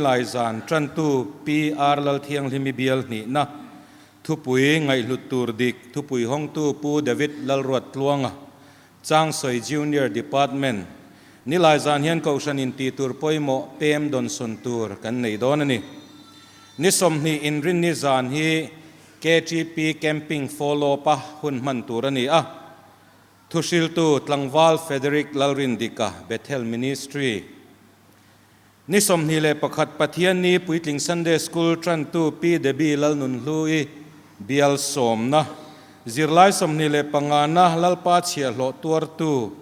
ลายจานจันตูปีอาร์ลลเทียงลิมิเบียลนี่นะทุปุยไงลุดตูรดิกทุปุยห้องตูปูเดวิดลลรวดลวงจางสอยจูเนียร์ดีพาร์ตเมนต์นี่ลายจานเฮียนเขาชันอินตีตูร์ปอยโมเปมดอนสนตูร์กันในดอนนี่นิสมนี่อินรินนิจานฮีKGP camping follow pa hun man turani thusil tu tlangwal Frederick Lalrindika Bethel Ministry ni somni le pakhat pathian ni puitling Sunday School tran tu pi debi lal nun hlui bial somna zirlai somni le pangana lalpa chia hlo tur tu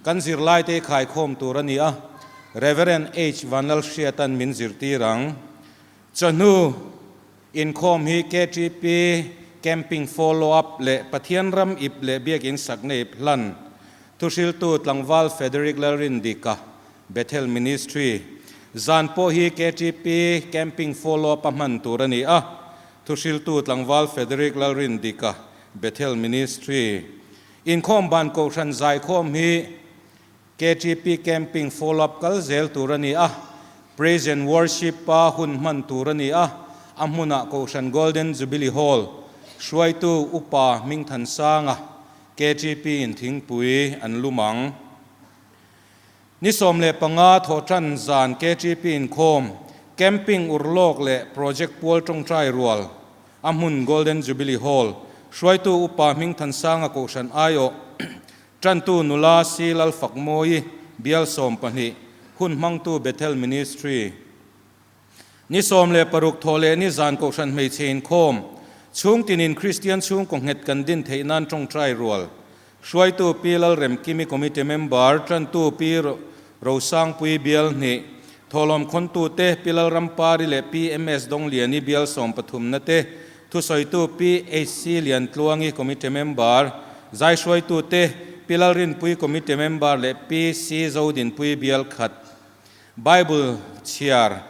kan zirlai te khai khom turani Reverend H Vanal Shiatan min zirti rang chanu in khom hi KGP camping follow up le pathian ram ip le biakin sakne plan thusil tu tlangwal Frederick Lalrindika Bethel Ministry zanpo hi KGP camping follow up man turani thusil tu tlangwal Frederick Lalrindika Bethel Ministry in khom ban ko than zai khom hi KGP camping follow up kal zel turani praise and worship pa hun man turani amhuna Koshan Golden Jubilee Hall shwai tu upa ming than sanga KGP in thingpui an lumang ni som le panga thotran zan KGP in khom camping urlok le project pol tong trai rual amhun Golden Jubilee Hall shwai tu upa ming than sanga Koshan ayo tran tu nula silal fakmoi bial som pani hun mang tu Bethel Ministry ni som le paruk thole ni zan ko shan mei chen khom chung tinin Christian chung kong het kan din theinan tong trai rual shwai tu pilal rem kimi committee member tran tu pi ro sang pui bial ni tholom khon tu te pilal rampari le PMS dong liani bial som pathum na te thu soi tu PHC lian tluangi committee member zai shwai tu te pilal rin pui committee member le PC zodin pui bial khat Bible chiar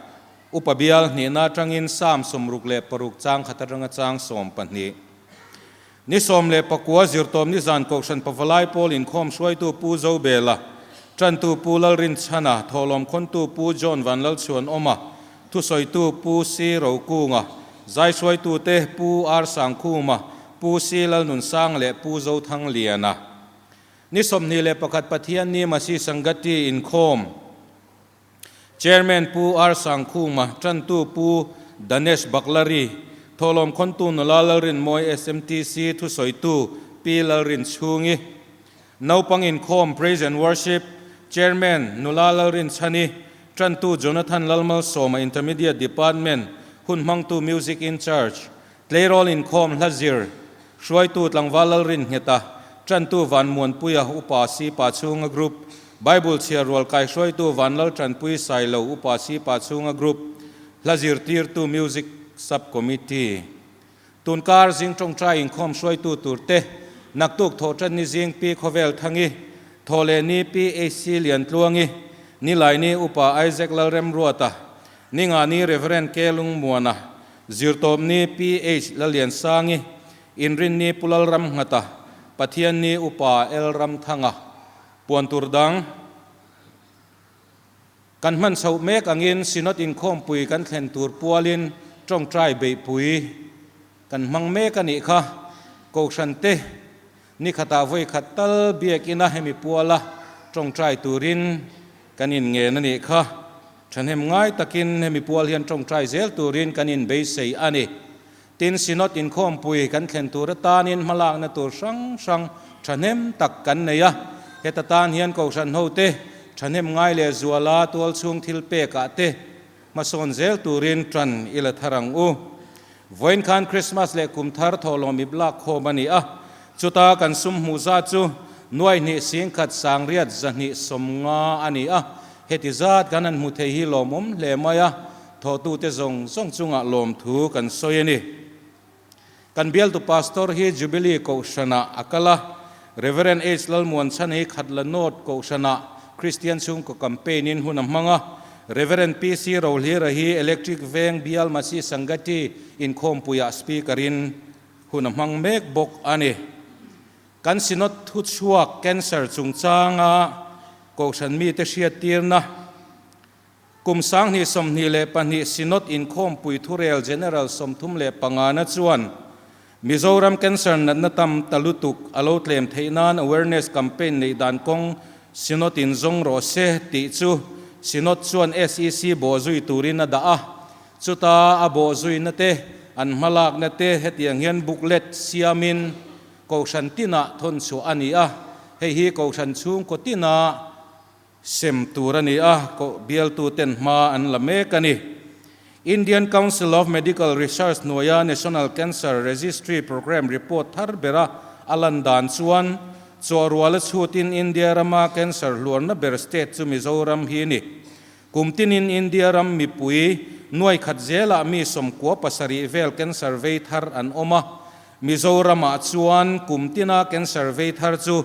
upabial ni na tangin sam somruk le paruk chang khataranga chang som pani ni som le pakwa zirtom ni zan kokshan pawalai pol in khom shwai tu pu zo bela tran tu pu lal rin chana tholom khon tu pu John Van Lal chuan oma thu soi tu pu si ro kunga zai shwai tu te pu ar sang khuma pu si lal nun sang le pu zo thang liana ni som ni le pakhat pathian ni masi sangati in khom Chairman pu ar sang khuma tran tu pu Danesh Baklari tholom khon tu nalalalrin moi SMTC thu soi tu pilalrin chungi naupang in khom praise and worship Chairman nulalalrin chani tran tu Jonathan Lalmal Soma Intermediate Department hun mang tu music in charge playrol in khom Lazir shwai tu tlangwalalrin ngeta tran tu van muan puya upa si pa chunga group Bible chia rol kai shoi tu vanlal tran pui sai lo upasi pa chunga group lazir tir tu music subcommittee tunkar jing tong trai in khom shoi tu turte naktuk thotran ni jing pi khovel thangi thole ni pi AC lian tluangi ni lai ni upa Isaac Lalrem ruata ni nga ni Reverend Kelung muana zirtom ni PH lalian sangi inrin ni pulal ram ngata pathian ni upa El Ram thanga puan turdang kan man sau mek angin sinot in khom pui kan thlen tur pualin trong trai be pui kan mang mek ani kha ko shante ni khata voi khatal biak ina hemi puala trong trai turin kanin nge nani kha thanem ngai takin hemi pual hian trong trai zel turin kanin be sei ani tin sinot in khom pui kan thlen tur tanin malak na tur sang sang thanem tak kan neya hetatan hian ko san hote thanem ngai le zuala tol chung thil pe ka te mason zel turin tran ila tharang u voin khan Christmas le kum thar tholom ibla khomani chuta kan sum mu za chu nuai ni sing khat sang riat zani somnga ani heti zat kanan mu the hi lomom le maya tho tu te zong song chunga lom thu kan soyeni kan bial tu pastor hi jubilee ko shana akala Reverend H Lal Muan Chan hi khatla not ko shana Christian chung ko campaign in hunam manga Reverend PC role hi rahi electric veng bial masi sangati in khom puya speaker in hunam mang mek bok ani kan sinot thu chuak cancer chung changa ko shan mi te hriat tir na กุมสังนิสมนิเลปนิสินอตอินคอมปุยทุเรลเจเนอรัลสมทุมเลปังอาณจวนมิโซรัมแคนเซอร์นันตัมตลุตุกอโลเตลมเทนาน awareness campaign ในด่านกงสินอตินจงโรเซติจูสินอตชวน SEC โบจุยตูรินดาจุตาอโบจุยนเตอันมาลากนเตเฮติยังเห็นบุกเล็ตเซียมินกอชันตินาทนชัวอันนี้เฮีกอชันชุงกตินาเซมตูรันีก็เบียลตูเต็นมาอันละเมกันี Indian Council of Medical Research หน่วย National Cancer Registry Program Report ทาร์เบระอลันดานส่วนชัวรัวและชูตินอินเดียรามา Cancer ล้วนนับเบอร์สเตทจูมิโซรัมฮีนี่กุมตินอินเดียรัมมีปุยหน่วยขัดเจลมีสมกัวปัสรีเวล Cancer เวทาร์อันอมามิโซรัมชวนกุมตินา Cancer เวทาร์จู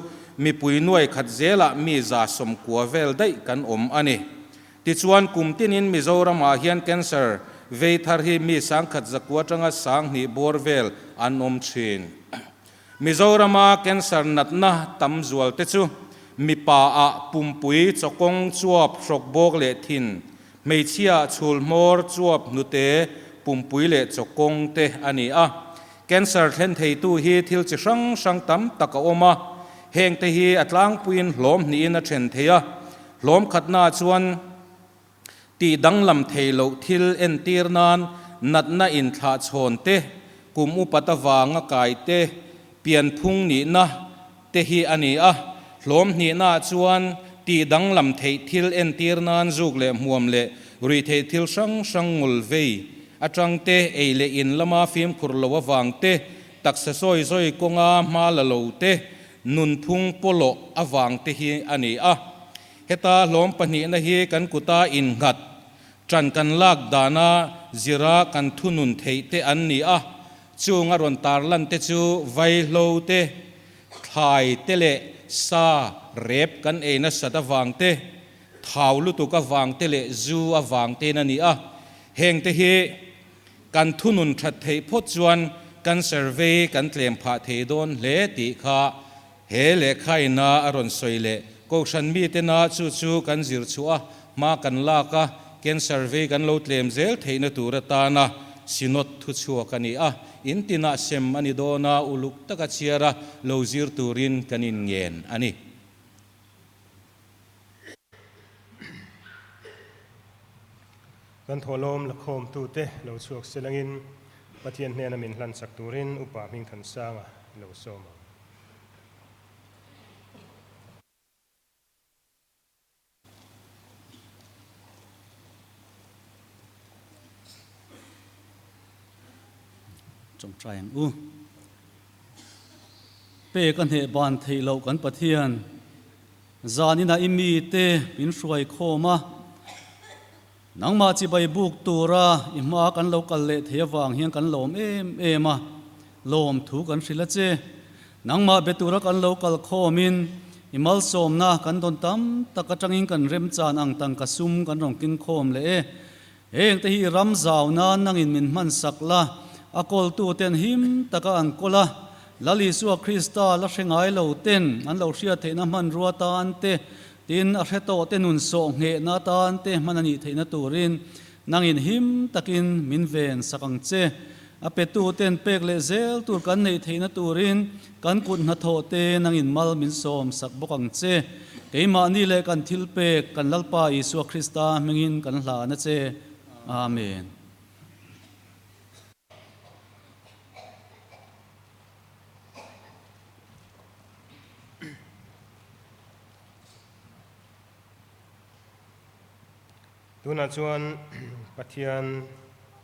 มีปุยหน่วยขัดเจลมีจ่าสมกัวเวลได้กันอันนี้ติดชวนกุมตินินมิโซรัมอาเฮียน Cancer เวทาร์ฮีมีสังขัดจักวัจังสังนีบอร์เวลอันชินมิโซรัม Cancer นัดนะตั้มจวลเตจูมีป่าปุ่มปุยจกงจวบชกโบกเลทินไม่เชี่ยชูลมอร์จวบนุเตปุ่มปุยเลจกงเตอันนี้Cancer เทนเทตูฮีทิลจิชังชังตั้มตะกอมาเฮงเตฮีอัตลังปุยนหลอมนี่นะเชนเทียหลอมขัดนาชวนตีดังลำเทโลทิลเอ็นตีร์นานนัดนาอินทาชนเตกุมอุปตวางกายเตเปลี่ยนพุงนี่นะเตฮีอันนี้หลอมนี่นาชวนตีดังลำเททิลเอ็นตีร์นานจุกเล่หวมเล่รีเททิลชังชังมุลเวอาจังเตเอเลอินละมาฟิมขุรลววางเตตักเสซอยซอยกงามาละโลเตนุนพุงโปโลอวางเตฮีอันนี้เฮตาล้อมปนีนะฮีกันกุตาอินกัดจันกันลากดานาจิรากันทุนุนเทเตอันนี้จูงอรอนตาร์ลันเตจูไวโลเตทายเตเลซาเรบกันเอนัสตะวางเตท้าวลุตุกวางเตเลจูอวางเตนันนี้เฮงเตฮีกันทุนุนทัดเทพจวนกันเซอร์เวย์กันเตรียมพาเทโดนเลติขาเฮเลไขนาอรอนสวยเลก็ฉันมีเตนาชูกันจิรชัวมากันลากะเกณฑ์เซอร์เวย์กันโลดเลียมเซลเทนตูรตานาสินอตทุชัวกันนี้อินตินาเซมอันนี้โดนาอุลุกตะกัจเชียระโลจิรตูรินกันอินเงินอันนี้กันทอลมละโคมตูเตเราชวกเสลังอินปะเทียนเนนามินหลันสักตูรินอุปามิงขันสร้างเราโซมาจงใจเป้กันเหบานเทโลกันปะเทียนจานินาอิมีเตปินช่วยโคมานังมาจิบายบุกตูระอิมากันโลกันเละเทียวางเฮียงกันลมเอมาลมถูกันสิละเจนังมาเบตูระกันโลกันโคมินอิมัลสมนะกันตนตั้มตะกะจังอิงกันเร็มจานอังตังกะซุมกันรองกินโคมเละเองแต่ฮีรำจาวนานนังอินมินมันสักละอากอลตูเตนหิมตะกะอังโกละลลิสัวคริสตาละเชงไอโลเตนอันเราเชียเทนมันรัวตาอันเตตินอาเชโตเตนุนโซเงนาตาอันเตมันนี่เทนตูรินนังอินหิมตะกินมินเวนสักังเจอเปตูเตนเปกเลเซลตูกันในเทนตูรินกันกุนนาโทเตนังอินมัลมินโซมสักบกังเจเกมานี่เลกันทิลเปกกันลัลปาอิสัวคริสตาเมงินกันลานะเจอาเมนตูน่าชวนปะเทียน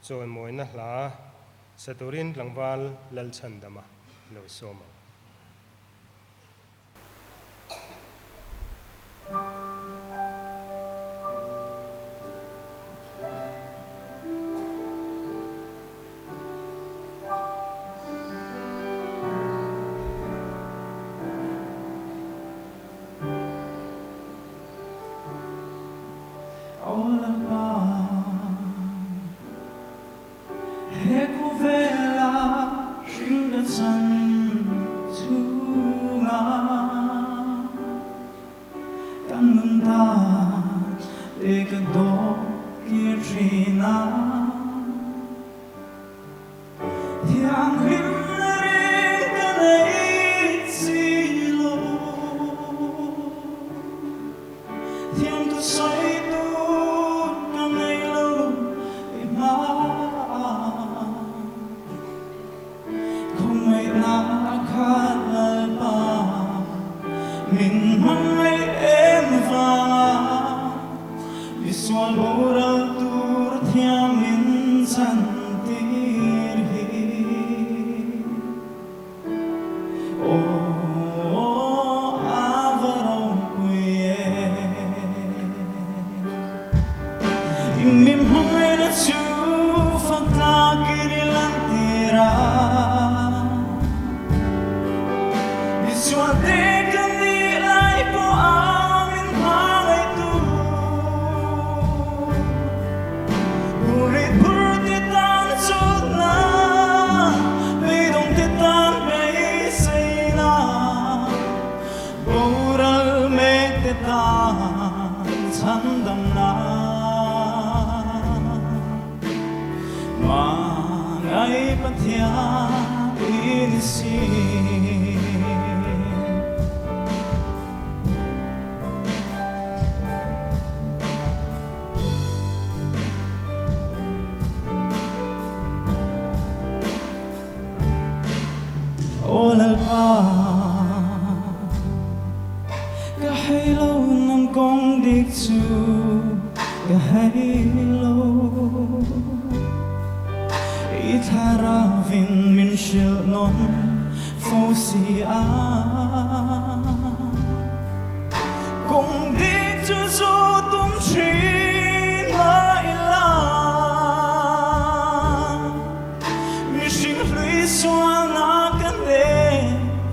โจนมวยนะลาสตูรินหลังวาลเลลชันดามาโลโซมาIkaw thiam min chan tir hi o avarong kuye imim hai na chu fakta kirilan tira biswate kani lai po amin hai tu purit purti tan chut na veidong te tan vei sei na boral me te tan chan dam na mangai pathya in si olalpa ka halo nam kong dik chu ka halo ithara vin min shil non fo si a kong dik chu zo tum chi la ila mi shin hlui suan na kan de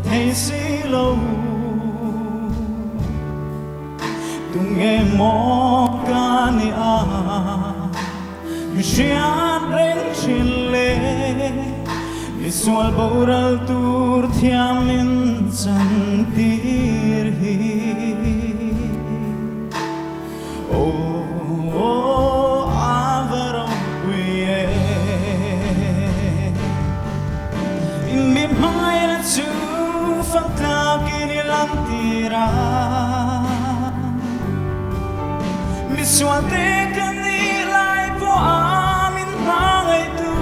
thei si lo tung e mo ka ni a mi shian ren chin le mi sual boral tur thiam min chan tir hi o avarong kuye imim hai na chu fakta kinilang tira miswate kani lai po amin hangai tu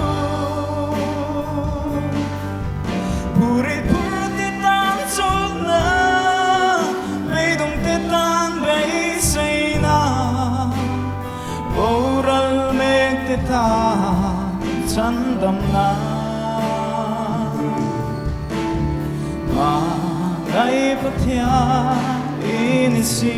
purit purti tan chut na veidong te tan vei sei na boral me te tan chan dam na mangai pathya in si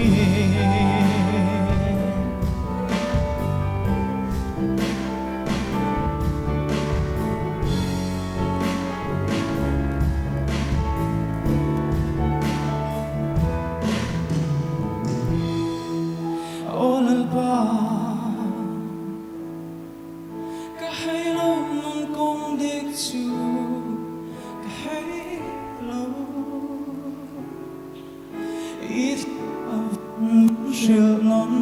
olalpa ka halo nam kong dik chu ka halo it of shil non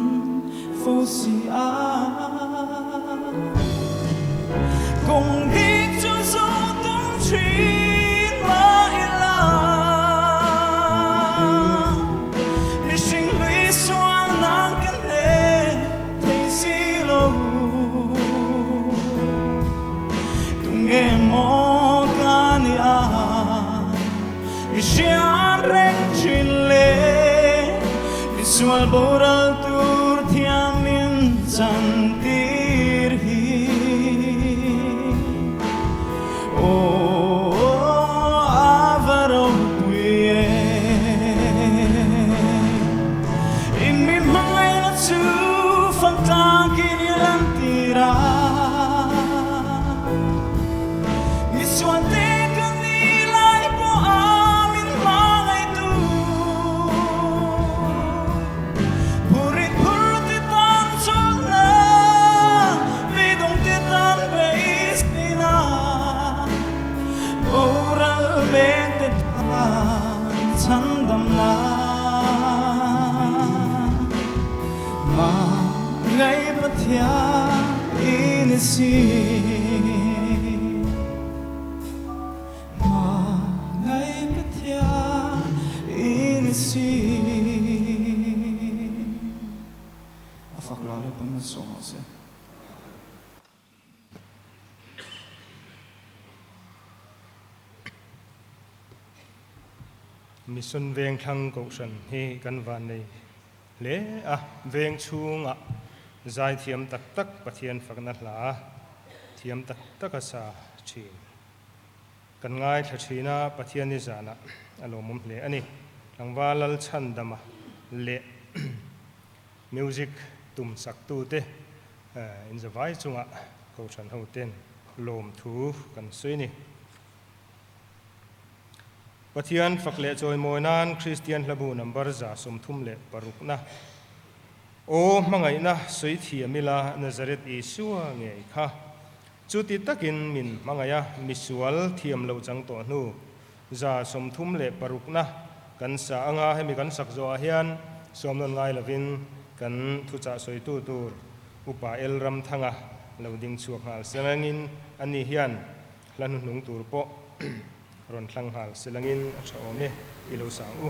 fo si a kong dik chu zo tum chi la ila mi sing lui suan nang kan le thei si lo tung e mo ka ni a mi shian ren chin le mi sual boral tur thiam min chan tir hi o avarong kuye imim hai na chu fakta kinilang tira miswate kani lai po amin hangai tu purit purti tan chut na veidong te tan vei sei na boral me te tan chan dam na mangai pathya in si mangai pathya in si afak la le pang so se mi sun veng thang ko san hi kan van nei le a veng chung a ใจเทียมตักตักปะเทียนฝักนัดหลาเทียมตักตักษาชีนกันง่ายทัชีนาปะเทียนนิจานะอารมณ์มุมเละอันนี้หลังว่าลลชันดมาเละ มิวสิกตุ่มสักตูเตอินจะไว้จุงอ่ะเขาฉันเขาเต้นลมทูกันสวยนี่ปะเทียนฝักเละจอยมวยนานคริสเตียนระบุนัมเบอร์จ่าสมทุมเละปรุกนะโอ้มังไงนะสวยเทียมิลานาซาเรตอิสุวะเงยค่ะจุดที่ตักินมินมังไงอะมิสวลเทียมเราจังตัวนูจ่าสมทุมเละปรุกนะกันสาอ่างให้มีกันสักจอเฮียนสมนนไงละวินกันทุจ่าสวยตู้ตูอุปาเอลรัมทังะเราดิ่งชัวหาลเสลังินอันนี้เฮียนลันหนุงตูรโปรอนทังหาลเสลังินชาวเมอิโลสังอู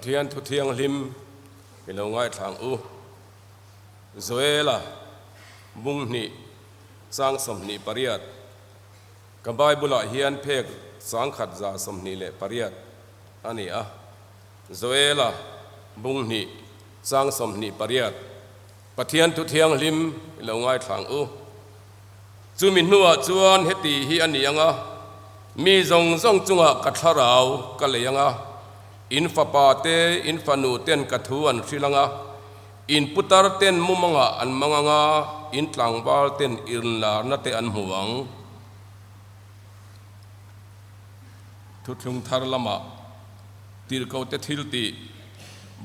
เทียนทุเทียงลิมมีเราง่ายทางโซเอล่ะบุงนี่สร้างสมนีปริยัติกับใบบุลาเฮียนเพกสังขัดจ่าสมนีเลปริยัติอันนี้โซเอล่ะบุงนี่สร้างสมนีปริยัติเทียนทุเทียงลิมมีเราง่ายทางจูมินหัวจวนเฮตีฮีอันนี้ยังมีจงจุงกัทราวกัลยังอินฟาปาเตอินฟานูเตนกัทูอันชิลังอินพุตารเตนมุมังอันมังอินตังบาลเตนอินลาร์นัตอันหัวงทุกทุงทารลมาตีร์เกาเตทิลตี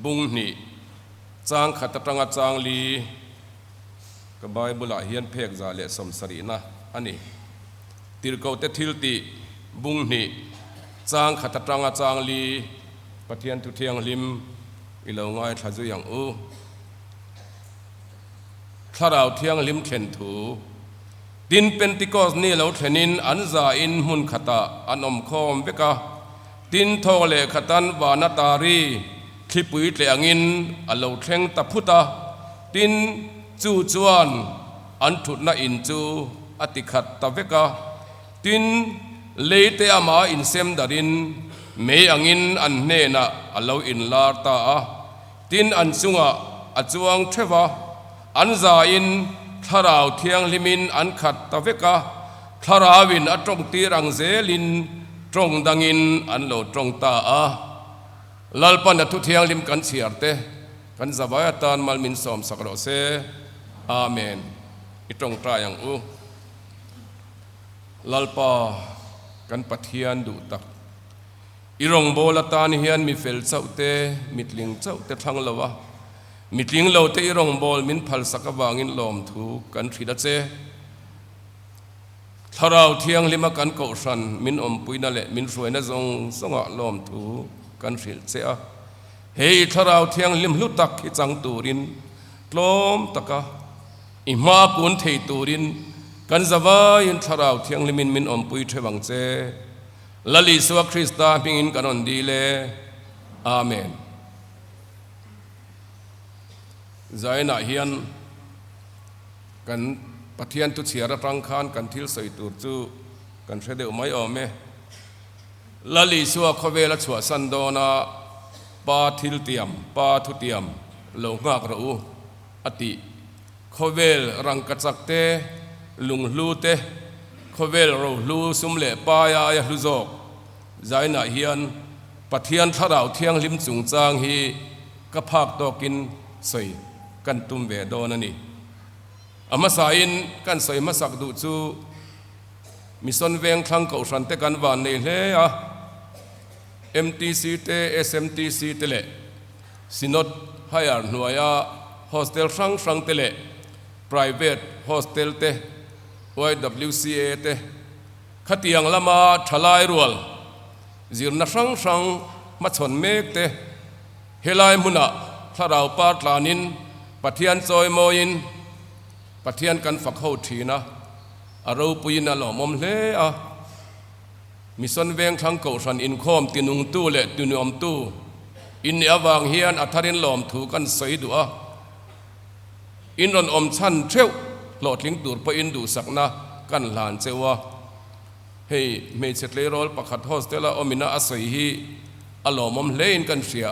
บุงนีจางขัดตังจางลีกับใบบุลาเฮียนเพกจาเลสมสรีนะอันนี้ตีร์เกาเตทิลตีบุงนีจางขัดตังจางลีปะเทียนทุเทียงลิมอิเลวง่ายทัจุยังถ้าเราเทียงลิมเข็นถูดินเป็นติกอสนี่เราเทนินอันซาอินมุนขตาอันอมคอมเวกาดินทอเลขตันวานาตารีคลิปุยเตอังินอันเราเทงตะพุตาดินจูจวนอันถุนอินจูอติขัดตะเวกาดินเลเตอามาอินเซมดารินเมอังินอันเนนะอัลลอฮ์อินลาตาตินอันซุงอัจวงเทวะอันซาอินทาราวเทียงลิมินอันขัดตะเวกะทาราวินอัตรงตีรังเซลินตรงดังินอันโลตรงตาลลปันทุเทียงลิมกันเสียร์เตกันสบายตานมัลมินสอมสักโรเซอาเมนอิตรงตายังลลปากันปะเทียนดูตักอีรงโบลตานเฮียนมีเฟลเจ้าเตมิดลิงเจ้าเตทั้งละวะมิดลิงเราเตอีรงโบลมินพัลสักวางินลมถูกันทรีดัเซถ้าเราเทียงลิมากันเกาสันมินอมปุยนั่นแหละมินสวยนะทรงสงะลมถูกันทรีเซอะเฮ้ยถ้าเราเทียงลิมลุตักที่จังตูรินลมตะกะอิมากุนเทตูรินกันจะว่าอินถ้าเราเทียงลิมินมินอมปุยเทวังเซลลิสวคริสตาพิงินกันอนดีเลอาเมนใจน่าเฮียนกันปะเทียนตุเชียระตังคานกันทิลใส่ตูจูกันเสด็จไม่ออกเมลลิสวขเวลชัวสันโดนาปาทิลเตียมปาทุเตียมโลงากรูอติขเวลรังกัจจเตลุงลูเตขเวลรูลูสุมเลปายายลุโจกใจน่าเฮียนปะเทียนทาราวเทียงลิมจุงจางฮีกะภาคตอกินใส่กันตุมเวโดนันนี่อามาสายินกันใส่มาสักดูจูมิสนเวงคลังเก่าสันเตกันวานในเล่อะ MTC เต SMTC เตเลสินอดไฮอาร์หน่วยโฮสเทลสังเตเล private hostel เตYWCA เตขัดยังละมาทลายรัวจีรนักสังมาชนเมกเตเฮลัยมุนะถ้าเราปาตลานินปะเทียนซอยโมยินปะเทียนกันฝักเข้าทีนะเราปุยนะหล่อมมเล่มิสันเวงทั้งเก่าสันอินคอมตินุงตู้เละตินุอมตู้อินเอวางเฮียนอัทารินหลอมถูกันใส่ดัวอินรอนอมชันเที่ยวหลอดลิงตูดไปอินดูสักนะกันหลานเจวะเฮ้ยเมเชตเลโรลปักขัดโฮสเตล่าอมินาอาศัยฮีอลอมมเล่นกันเสีย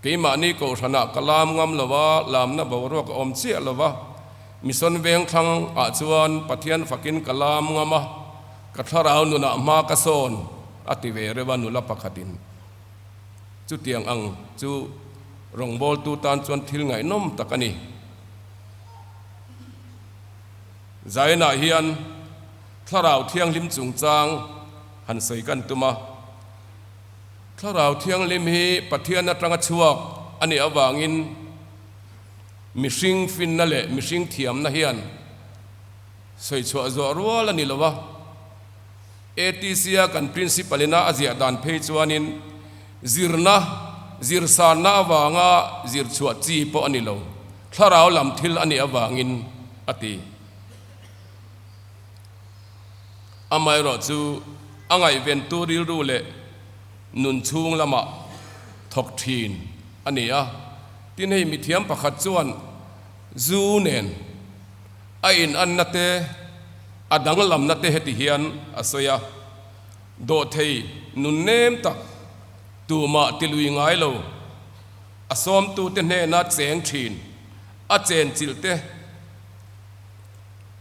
กี่มานี่ก็ชนะกลามงามละวะลามนะบอกว่าก็อมเสียละวะมิสันเวงทั้งอาจวนปะเทียนฝักินกลามงามะกัทราวนุนะมากระโซนอติเวเรวานุลปักขัดินจุดเตียงอังจุรองบอลตูตานจวนทิลไงน้มตะกันนี่ใจน่าเฮียนถ้าเราเที่ยงลิมจุงจางหันใส่กันตุมาถ้าเราเที่ยงลิมฮีปะเทียนนัตรังชวกอันนี้อวางินมิชิงฟินนั่นแหละมิชิงเทียมนะเฮียนใส่ชัวจอรัวละนี่ละวะATC kan principal na azia dan phe chuanin zirna zirsana awanga zir chua chi po ani lo tharau lam thil ani awangin ati amai ro chu angai venturil ru le nun chung lama ถกทีนอันนี้ที่นี่มีเทียมประคัดส่วนจูเนนไออินอันนัตเตอดังลำนัตเตเฮติเฮียนอาศัยโดดเทนุนเนมตักตัวมาติลุยง่ายโลอาสมตัวเตเนนัดเสียงทีนอาเจนจิลเต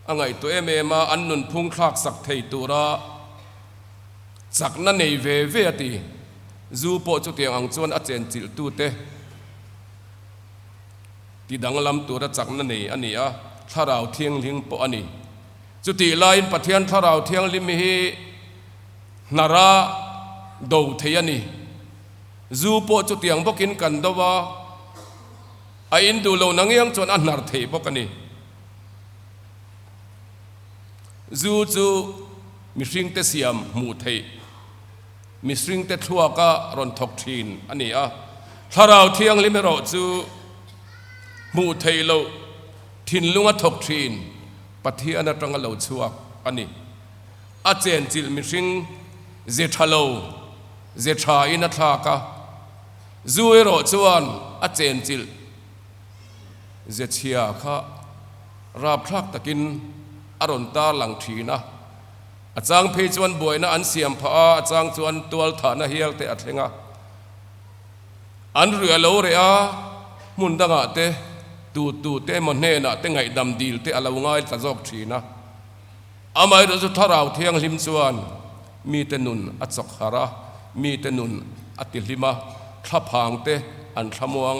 อังไงตัวมาอันนุนพุ่งคลากสักเทตัวระสักนั่นในเวตีจูโปจุเตียงอังจวนอาเจนจิลตัวเตที่ดังลำตัวระจักนั่นในอันนี้ถ้าเราเที่ยงลิงปอันนี้จุติลายปัทยันถ้าเราเที่ยงลิมฮีนาราดูเทียนี่จูโปจุเตียงบกินกันดว่าไออินดูโลนังยังจวนอันนาร์เทบกันนี่จูมีสิ่งเตเสียมมูเทมีสิ่งเตทัวก็รอนทกทีนอันนี้ถ้าเราเที่ยงลิมเราจูมูเทโลทินลุงทกทีนปฏิอันตรังเราชัวอันนี้อาเจนจิลมิสิงเจทาโลเจทาอินัทากะจูเอโรชวนอาเจนจิลเจเชียค่ะราบทักตะกินอารมณ์ตาหลังทีนะอาจารย์เพจวนบวยนะอันเสียมพาอาจารย์ชวนตัวฐานเฮียลเตอัดเฮงะอันเรือโลเรียมุนดังะเตตูเตมันเนนะเตไงดำดีลเตอลาวง่ายตะจอกทีนะอามาเราจะทาราเทียงลิมชวนมีเตนุนอัจฉกหาระมีเตนุนอัติลิมาทับหางเตอันขมวง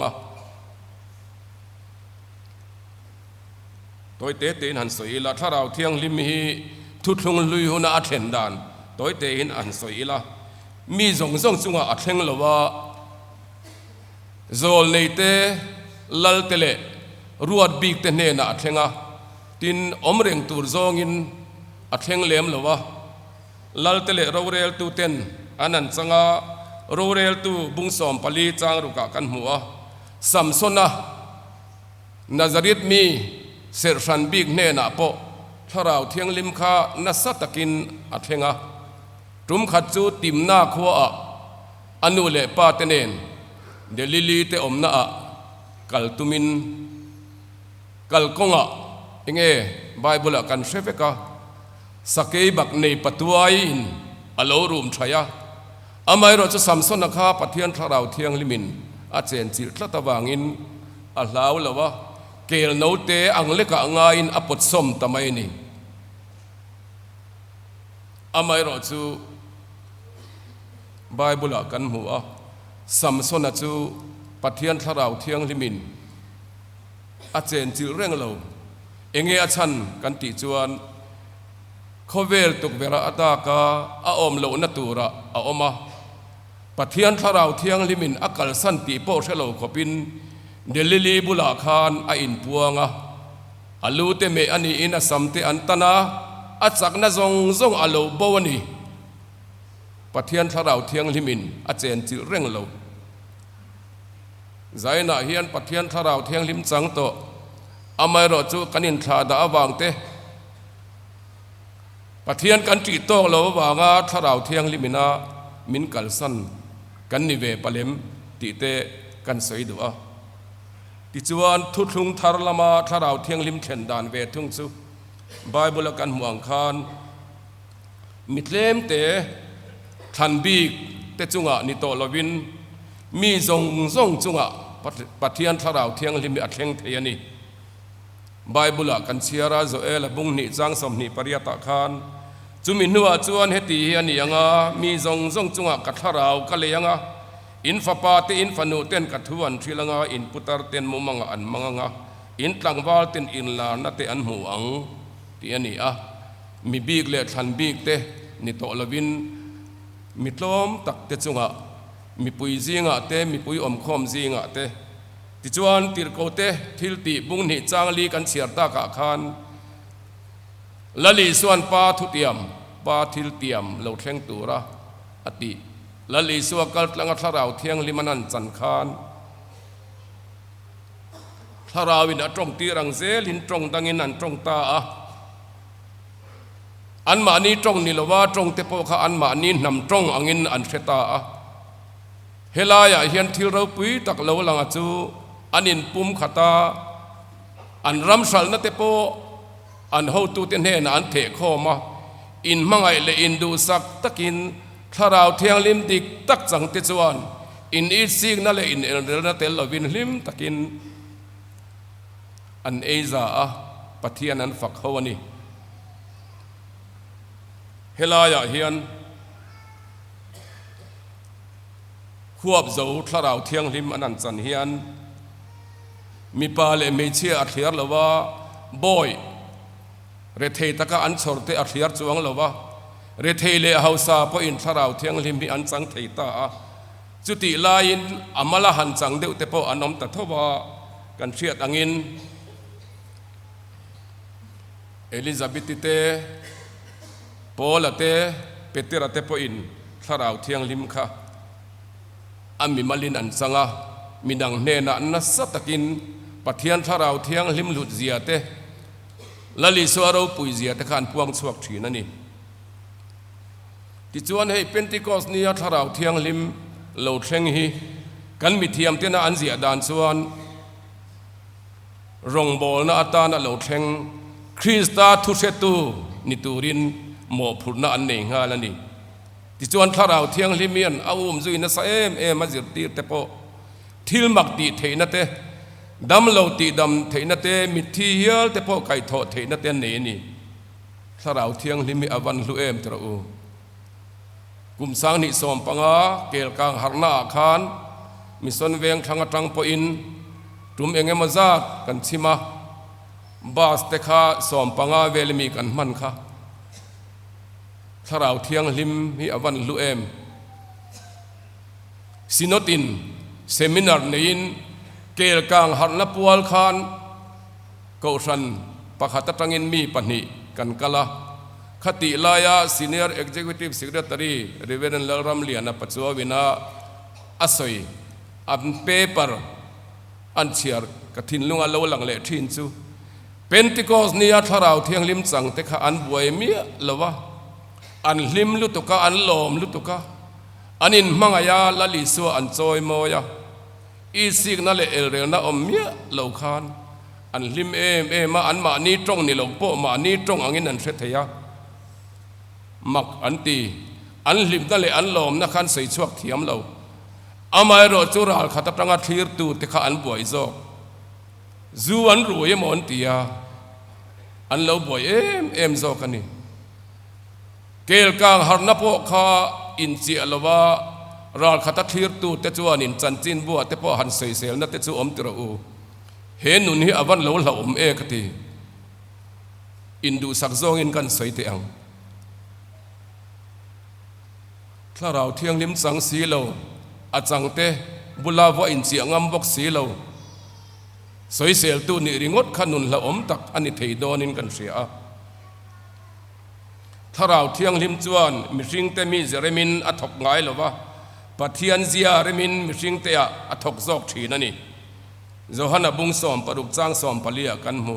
ตัวเตะหันสวยละถ้าเราเที่ยงลิมฮีทุกลงลุยหัวนาอัดเห็นดานตัวเตะหันสวยละมีจงจุงอัดเฮงละว่าโจลในเตลัลเตเลรวดบีกเตเนน่ะอัดเฮงตินอมเร่งตูร์จงอินอัดเฮงเลี้ยมละว่าลัลเตเลเราเรลตูเตนอันนั้นจังเราเรลตูบุงสอมปลีจางรุกะกันหัวสัมสนะนาซาริตมีเสรชันบีกเนน่ะปะถ้าเราเที่ยงลิมคานัสตะกินอัดเฮงรุมขัดจูติมหน้าขัวอนุเลปาเตเนนเดลิลีเตอมน่ะกัลตุมินกัลกงเองไบเบิลกันเชฟกะสักบักในปัตวัยอโลรูมชายาอามายเราจะสัมสนนะคะปะเทียนถ้าเราเที่ยงลิมินอาเจนจิตละตะวางินอัลลาวละวะเกลโนเตอังเลกะงาอินอปดสมตะไมนี่อามายเราจูไบเบิลกันหัวสัมสนจูปะเทียนถ้าเราเที่ยงลิมินอาเจนจิเร่งเราเองอาชันกันติจวนเขาเวลตุกเวลาอัตากาอาอมโลนตูระอาอมาปะเทียนถ้าเราเที่ยงลิมินอักลสันติโปเชโลขบินเดลิลีบุลาคานอินพัวงะอาลูเตเมอันนี้อินาสัมเตอันตนาอาจักนาจงอาลูบวนีปะเทียนถ้าเราเที่ยงลิมินอาเจนจิเร่งเราใจน่ะเฮียนปะเทียนถ้าเราเที่ยงลิมจังโตอามายรอจูกันินทราดาบางเตปะเทียนกันจีโตเราว่างาถ้าเราเที่ยงลิมินามินกัลสันกันนิเวปเลมติเตกันสวยดัวติจวนทุทุงทารลามาถ้าเราเที่ยงลิมเข็นดานเวทุงซูไบเบิลกันห่วงคานมิดเลมเตทันบีกเตจุงะนิโตลวินมีจงจุงะปะเทียนถ้าเราเที่ยงลิมอัดเฮงเทียนี่ไบเบิลกันเชียราโจเอลบุงนิจังสมนิปริยตะคานจุมินัวจวนเฮตีอันนี้ยังมีจงจุงะกัทาเรากะเลยยังอินฟาปาเตอินฟานูเตนกัทวันทริลังอินปุตาร์เตนมุมังอันมังอินตังวาลเตนอินลานัตเตอันหัวงที่อันนี้มีบีกเลทันบีกเตนิโตลวินมิตรมตักเตจุงะมีปุยจีงะเตมีปุยอมคอมจีงะเตติจวนติรโกเตทิลติบุงนิจางลีกันเสียตากะคานละลีส่วนปาทุเตียมปาทิลเตียมเราเทงตูระอติละลีส่วนกัลลังทาเราเทียงลิมันนันจันคานทาราวินตรงตีรังเซลินตรงตังอินันตรงตาอันมานี้ตรงนี่ละว่าตรงเตโปข้าอันมานี้นำตรงอังอินอันเชตา เฮลายะเฮียนทิลเราปุยตักเราลังจูอันอินปุ่มขตาอันรำสัลนัตโปอันเฮาตูเตนเฮนอันเทโคมาอินมังไอเลอินดูสักตะกินถ้าเราเทียงลิมดิกตักจังติจวนอินอีซิกนั่นเลยอินเอลเดลนัเตลลวินลิมตะกินอันเอซาปะเทียนันฝักเขาวันนี้เฮลายะเฮียนควบโจถ้าเราเทียงลิมอันนั้นจันเฮียนมีปาเลมีเชียอัดเทียร์ละว่าบอยเรเทตะกะอันสอร์เตอัดเทียร์จวงละว่าเรเทเลเฮาซาพออินถ้าเราเทียงลิมมีอันจังเทตาจุติลายินอามาลาหันจังเดวเตปอันนอมตะทว่ากันเชียดอังินเอลิซาเบติเตปอลเตเปเตระเตปอินถ้าเราเทียงลิมค่ะอามิมาลินอันสังะมีดังเนนันนัสตะกินปะเทียนถ้าเราเทียงลิมหลุดเสียเตละลิสวาเราปุยเสียเตขันพวงสวกถีนั่นนี่ที่จวนให้เป็นติโกสเนียถ้าเราเทียงลิมเหล่าเทงฮีกันมีเทียมเตนะอันเสียดานส่วนรงโบลนาอัตานะเหล่าเทงคริสตาทุเชตูนิตูรินหมอพุนนะอันเนงฮาแล้วนี่ที่จวนถ้าเราเทียงลิมียนเอาจุยนะสเอมาจิตตีเตปทิลมักตีเทนเตดำเหล่าตีดำเทนเตมิทีเฮลเตปไก่ทอเทนเตเนนี่ถ้าเราเทียงลิมีอวันลุเอมตระอูกุมสังนิสอมปังอาเกลกังหารนาคานมิสนเวงทางตังปอินตุมเองมาซากันชิมาบาสเตคาสอมปังอาเวลมีกันมันค่ะถ้าเราเทียงลิมมีอวันลุเอมซินอตินเซมินาร์นีนเกลกังหารนาปวลคานกอชันปะขัตตังอินมีปนิกันกะละคติลายา Senior Executive Secretary Reverend Lalram Liana Pachua Vina Asoi an paper an chiar kathin lunga lo lang le thin chu Pentecost nia tharau thiang lim chang te kha an buai mi lawa an lim lutuka an lom lutuka anin mangaya lali su an choi moya I signal le el na omia lo khan an lim ma an ma ni tong ni lo po ma ni tong angin an theyaมักอันตีอันลิมนั่นเลยอันลมนักขันใส่ชวกเทียมเราอามาโรจุราลขัดตั้งอาทิตย์ตูติข้าอันบ่อยจอกจูอันรวยมอนตียอันเราบ่อยเอ็มจอกกันนี่เกลกางหารนับพกข้าอินเจียลว่าราลขัดอาทิตย์ตูเตจวนินจันจินบัวเตปหันใส่เซลนัตเตจูอมตระอูเห็นนุนฮีอวันเราอมกตีอินดูสักซองอินกันใส่เตียงถ้าเราเที่ยงลิมสังสีเราอาจังเตบุลาวอินเสียงงบกสีเราสวยเสียตูนิริงดขนุนละอมตักอันนี้เทยโดนินกันเสียถ้าเราเที่ยงลิมจวนมิริงเตมีเจเรมินอัทกไงหรือว่าปะเทียนเซียเรมินมิริงเตะอัทกซอกทีนั่นนี่โจฮันบุงสอมปรุกจ้างสอมปลียกันหู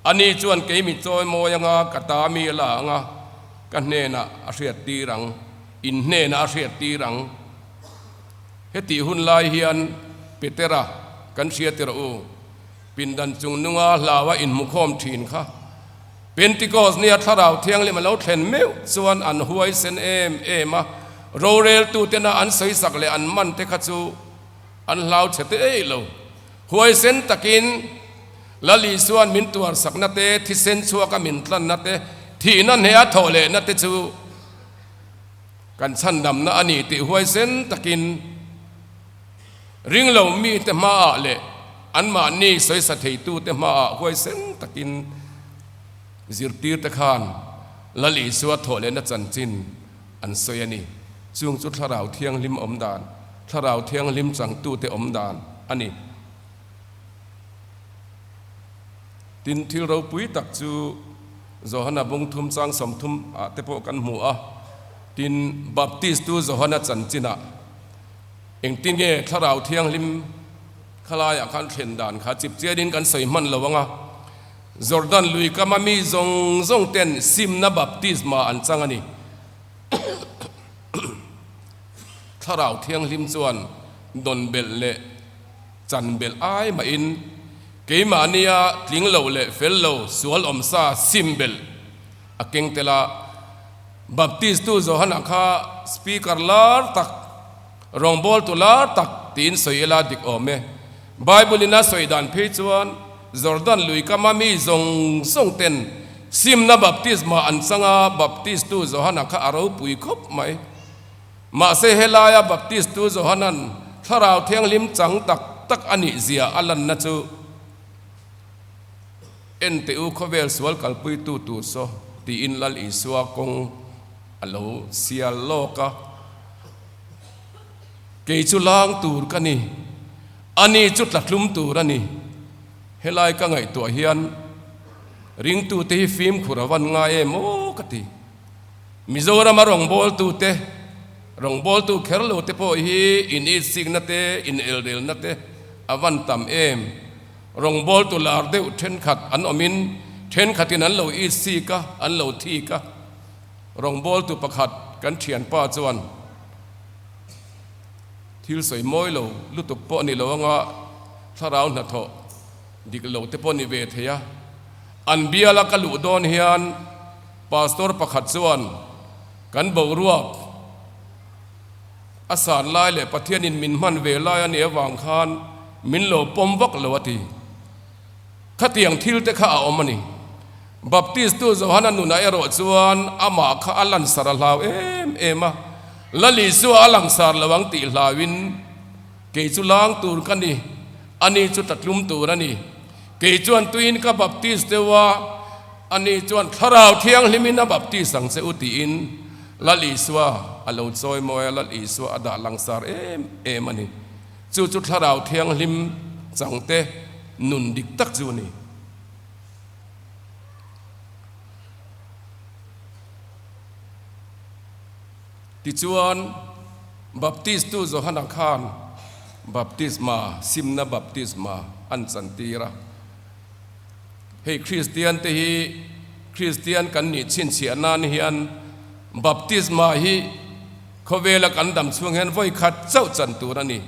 อันนี้จวนเกมิจอยโมยังกตามีละงะกันเนนะอาเซียตีรังอินเนนาเสียตีรังเฮติหุนลายเฮียนเปเตระกันเสียเตระอูปินดันจุงนุงาลาวะอินมุขอมทีนค่ะเป็นติโกสเนียถ้าเราเที่ยงเลยมันเราเทนเมวส่วนอันหวยเซนเอมาโรเรลตูเตนะอันใส่สักเลยอันมันเตคัจูอันลาวเฉตเอโลหวยเซนตะกินละลีส่วนมินตัวสักนัตเตที่เซนชัวกับมินตันนัตเตที่นั่นเฮียโถเลนัตเตจูกันชั้นดำนะอันนี้ติหวยเส้นตะกินริงเรามีแต่มาเละอันมานี่สวยสะเทตูแต่มาหวยเส้นตะกินจิรตีตะคานละลีสวดโถเลนะจันจินอันสวยนี่ช่วงจุดทาราวเที่ยงลิมอมดานทาราวเที่ยงลิมจังตูแต่อมดานอันนี้ตินที่เราปุยตักจูโจฮันบงทุมจังสมทุมเตปกันหมูตินบัพติสตูโจฮันจันจินะเองตินเกถ้าเราเที่ยงลิมขลายอาการเทนดานขาจิบเจดินกันใส่มันระวังจอร์แดนลุยก็มามีจงเต้นซิมนะบัพติสมาอันจังอันนี้ถ้าเราเที่ยงลิมจวน ดนเบลเละจันเบลไอมาอินเกมาเนียทิ้งเหลาเละเฟลเหลาสวลอมซาซิมเบลอาเก่งเตละบัพติสตูโจฮันอาคาสปีกเกอร์ลาร์ตักรองบอลตุลาร์ตักตีนสวยลาดิกอเมไบเบิลน่าสวยดันเพจวันจอร์แดนลุยกามามีจงส่งเต็นซิมนาบัพติสมาอันสังอาบัพติสตูโจฮันอาคาอารูปุยคบไหมมาเซเฮลายาบัพติสตูโจฮันันถ้าเราเที่ยงลิมจังตักอันนี้เสียอัลลันนัจูเอ็นเตอูขเวลสวลกัลปุยตูโซตีอินลัลอิสวากงอัลโลเสียโลกะเกจุลางตูร์กันนี่อันนี้จุดหลักลุมตูร์นี่เฮลายก็ไงตัวเฮียนริงตูเตฮิฟิล์มขุรวันง่ายโมกติมิโซรามารองบอลตูเตรองบอลตูเคอร์โลเตโพฮีอินอีสิกนัตเตอินเอลเดลนัตเตอวันตัมรองบอลตูลาร์เดอุเทนขัดอันอมินเทนขัดที่นั้นเราอีซีกะอันเราทีกะรองบอลตูประขัดกันเทียนป้าจวนทิลสวยมอยเราลุตุปนี่เราว่าถ้าเราหน้าทอดิกเราเตปนี่เวทเฮียอันเบียละกลุดอนเฮียนปาสตอร์ประขัดจวนกันบ่รวบอาสารลายเลยประเทศนินมินมันเวลายเนียวางคานมินโลปมวักเลวตีขัดอย่างทิลเตข้าเอามันนี่บัพติสตูโจฮันนุนายโรจวนอามาข้าอัลลันสารลาวเอมาละลิสัวอัลลังสารละวังติลาวินเกจุลางตูร์กันนี่อันนี้จุดตัดลุมตูร์นี่เกจวนตุอินกับบัพติสเตวาอันนี้จวนทาราวเทียงลิมินาบัพติสังเสอุติอินละลิสัวอัลลอฮ์ซอยมวยละลิสัวอดาลังสารมันนี่จุดทาราวเทียงลิมสังเตนุนดิกตักจูนี่ที่จวนบัพติสตูโจฮันอาคารบัพติสมาซิมนาบัพติสมาอันสันติระให้คริสเตียนเตฮีคริสเตียนกันนี่ชินเสียนานเฮียนบัพติสมาฮีเขาเวลกันดำช่วงเห็นไว้ขัดเจ้าจันตูระนี่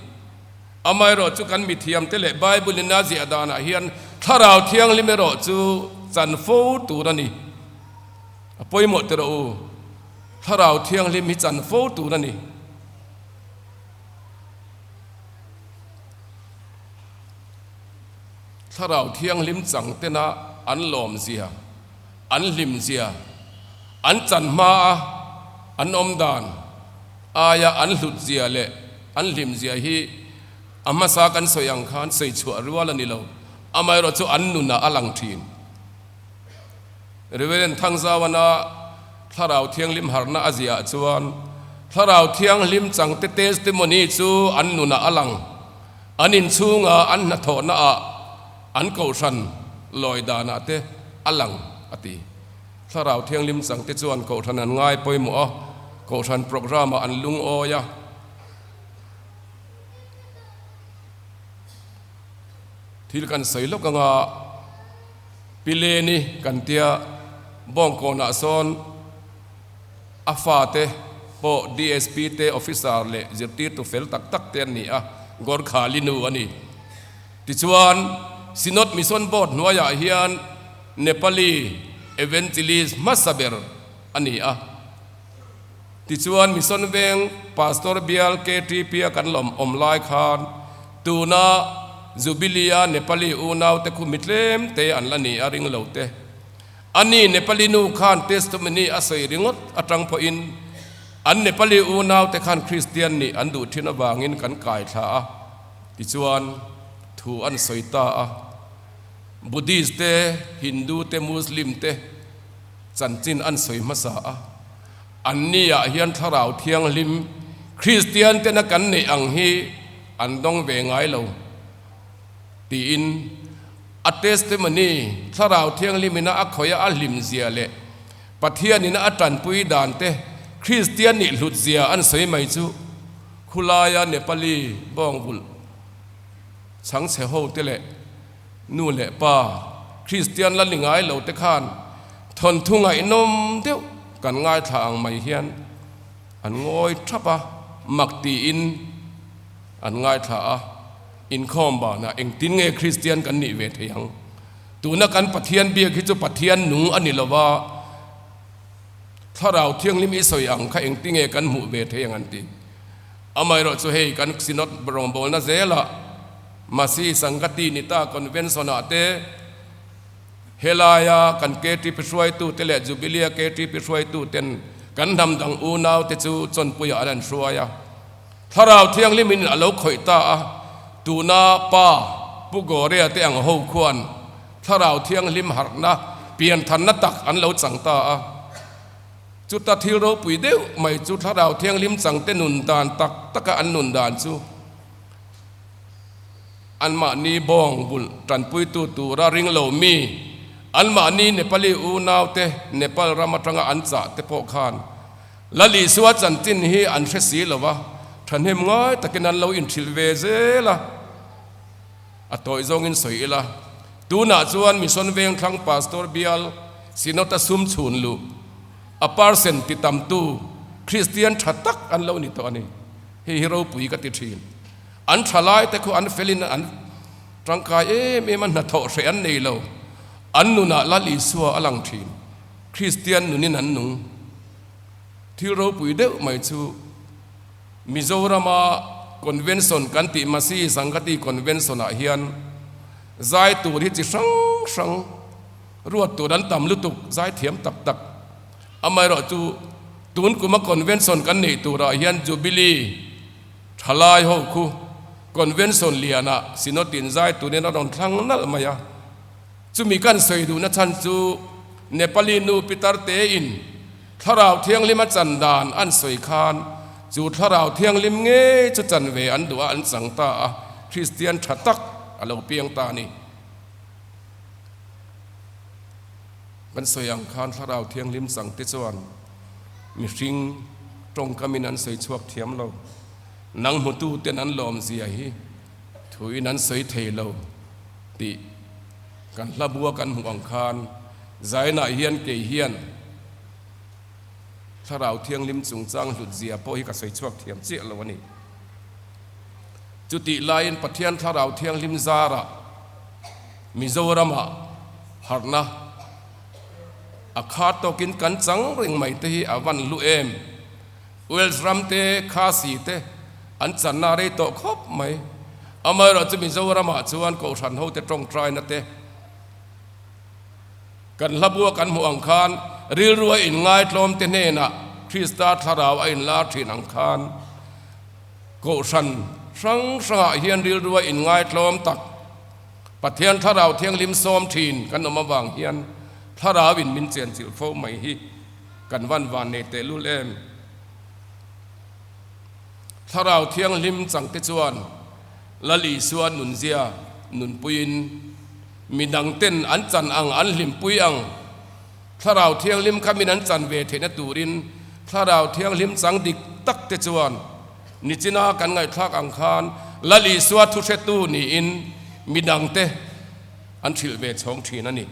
อามายรอจุกันมิเทียมเตเลไบเบิลนาซีอาดานาเฮียนถ้าเราเที่ยงลิเมรอจูจันฟูตูระนี่ปอยหมดเตระอูถ้าเราเที่ยงลิมิจันฟูตูระนี่ถ้าเราเที่ยงลิมจังเตนะอันหลอมเสียอันลิมเสียอันจันมาอันอมดานอายาอันหลุดเสียเละอันลิมเสียฮีอามาสากันสยังคานใส่ชัวรัวละนี่เราอามายรอจูอันนุนาอลังทีนเรเวเรนทั้งซาวนาถ้าเราเที่ยงลิมหารนาอาเซียจวนถ้าเราเที่ยงลิมจังเตสติโมนีจูอันนุนาอลังอันอินชูงาอันนัทโอนาอันเกาชันลอยดานาเตอลังอติถ้าเราเที่ยงลิมสังเตจวนเกาชันนั้นง่ายไปหมอเกาชันโปรแกรมอันลุงโอยะที่กันใส่ลูกงาปิเลนีกันเตียบองโกนาซอนอาฟาเตโป DSP เตออฟฟิศาร์เลจิตีตุเฟลตักเตียนนี่กอร์ขาลินูอันนี้ติจวนซินอดมิซอนบอดนัวยาเฮียนเนปาลีเอเวนจิลิสมัสเบอร์อันนี้ติจวนมิซอนเวงพาสตอร์เบียลเคทีพีกันลมอมไลคานตูนาจูบิลียาเนปาลีอูนาวเตคุมิตเลมเตอันละนี่อาริงเหลาเตอันนี้เนปาลีนูคานเทสต์มันนี่อาศัยริงดอัตรังพออินอันเนปาลีอูนาวเตคานคริสเตียนนี่อันดูทินบางินกันกายท่าติจวนทูอันสอยตาบุดิสเตฮินดูเตมุสลิมเตจันจินอันสอยมาสาอันนี้เฮียนทาราวเทียงลิมคริสเตียนเตนักันในอังฮีอันต้องเวงไงเราตีอินอัตเตสเตมันนี่ทาราวเทียงลิมินะอักขอยอัลลิมเซียเลปะเทียนินะอัตันปุยดานเตคริสเตียนนี่หลุดเซียอันสอยไม่จูคุลายาเนปาลีบองบุลสังเสโฮเตเลนู่นแหละป้าคริสเตียนละลิงไงเราเตคานทนทุ่งไงนมเดียวกันง่ายทางไม่เฮียนอันงอยทับมักตีอิน อันง่ายท่าอินคอมบานะเองตินเงคริสเตียนกันนี่เวทยังตัวนักการปฏิญเบียคิดจะปฏิญหนุอันนี้ละว่าถ้าเราเที่ยงลิมิสยังข้าเองติงเงกันหมู่เวทยังอันตีอาไม่เราจะให้กันสินอดบรมโบลนะเจละมาซีสังกัตินิตาคอนเวนชั่นอาเตเฮลายากันเกติปิช่วยตู้เตเลจูบิเลียเกติปิช่วยตู้เต็นกันทำดังอูนาวเตจูจนปุยอันช่วยถ้าเราเที่ยงลิมินอโลข่อยตาตูนาป้าปุโกเรียเตียงหูควรถ้าเราเที่ยงลิมหักนะเปลี่ยนทันนัตักอันเราจังตาจุดตัดที่เราปุยเดียวไม่จุดถ้าเราเที่ยงลิมจังเตนุนดานตักตะกะอันนุนดานจูอันมานีบองบุลตันปุยตูราริงโลมีอันมานีเนปาลีอูนาวเตเนปาลรามาตรังอันจ่าเตปอกขานละลีสวัสจันตินฮีอันเชสีละวะท่านเห็นง่ายแต่กันนั้นเราอินทิลเวเซละอัตโตอิจงอินสวยละตูน่าจวนมิสอนเวงครั้งพาสตอร์เบียลสินอตซุมชุนลูอปาร์เซนติตามตูคริสเตียนชัดตักอันเรานี่ตัวนี้ฮีโร่ปุยกติทีนอันทลายแต่คืออันเฟลินอันร่างกายไม่มันน่าโถเสียนนี่เราอันนุน่ะละลิสัวอลังทีนคริสเตียนนุนี่นั้นนุที่เราปุยเดวไม่ชูมิโซรามาคอนเวนชั่นกันติมาซีสังกัติคอนเวนชั่นอาเฮียนใจตัวที่จะสังรวดตัวนั้นต่ำลุตุกใจเทียมตักอเมริกาจูตุนกุมาคอนเวนชั่นกันนี่ตัวอาเฮียนจูบิลีทลายหูคูคอนเวนชั่นเลียนะสินอตินใจตัวนี้เราต้องทั้งนั่นมายาจูมีการใส่ดูนะท่านจูเนปาลีนูปิตาร์เตอินถ้าเราเที่ยงลิมัจันดานอันสวยคานจูถ้าเราเที่ยงลิมเงจะจันเวอันดัวอันสังตาคริสเตียนชัดตักอะไรเปียงตานี่มันสวยอังคารถ้าเราเที่ยงลิมสังติจวนมีริงตรงกามินันสวยชวกเทียมเรานังมุตูเตนันลมเสียฮีถุยนั้นสวยเทเราติกันละบัวกันหัวอังคารใจน่าเฮียนเกยเฮียนถ้าเราเที่ยงลิมจุงจังหลุดเสียพอให้กับสวยชวกเทียมเจี๊ยเราวันนี้จุติลายปะเทียนถ้าเราเที่ยงลิมซาระมิโซรามาหักนะอาคาตกินกันจังเร่งไม่เตะอวันลุเอมเวลส์รัมเตคาสีเตอันจันนาเรโตครบไหมอเมริกาจะมิโซรามาชวนกูฉันเขาจะตรงใจนะเตกันละบัวกันหัวอังคารริรวยอินง่ายลมเตเนนะคริสต์ทาราวอินลาทินอังคารกูฉันสังสะเฮียนริรวยอินง่ายลมตักปะเทียนทาราวเทียงลิมซอมทีนกันออกมาวางเฮียนทาราวินมินเจนจิลโฟไม่ฮีกันวันวานเนเตลุเลมทาราวเทียงลิมจังเตจวนละลีสวนนุนเซียนุนปุยนมีดังเต้นอันจันอังอันลิมปุยอังถ้าเราเที่ยงลิมขมินันจันเวเทนตูรินถ้าเราเที่ยงลิมสังดิกตักเตจวนนิจินากันไงทักอังคารละลีสวทุเชตูนี่อินมีดังเตอันถิลเวชองทีนั่นนี่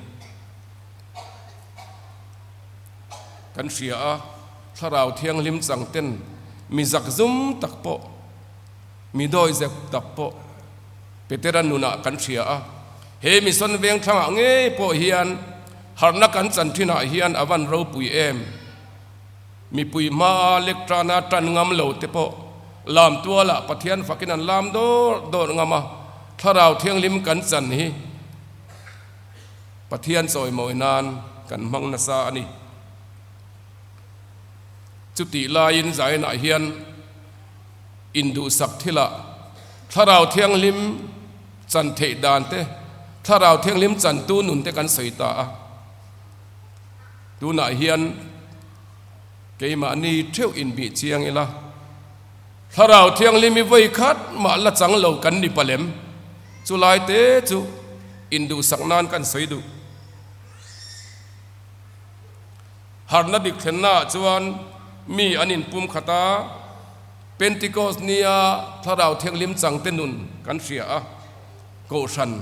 กันเสียถ้าเราเที่ยงลิมสังเต้นมีจักซุมตักโปมีดอยเจ็บตักโปเปเตรันนุนะกันเสียเฮมิสนเวียงทางเงยโปเฮียนหารนักกันจันทินาเฮียนอวันเราปุยเอมมีปุยมาเล็กตรานาตันงามเหลาเตโปลามตัวละปะเทียนฝักินันลามโดงามาถ้าเราเที่ยงลิมกันจันฮีปะเทียนซอยมอยนานกันมังนาซาอันนี้จุติลายินใจน่าเฮียนอินดูสักทิละถ้าเราเที่ยงลิมจันเทดานเตถ้าเราเที่ยงลิมจันตูนุนเตกันใส่ตาดูน่าเฮียนเกมานีเที่ยวอินบีเชียงอีละถ้าเราเที่ยงลิมมีไว้คัดมาละจังเหลากันนิปะเลมจุลายเตจุอินดูสักนานกันใส่ดูหารนัดิกเทนนาจวนมีอันนินปุ่มขตาเป็นติโกสเนียถ้าเราเที่ยงลิมจังเตนุนกันเสียโกชัน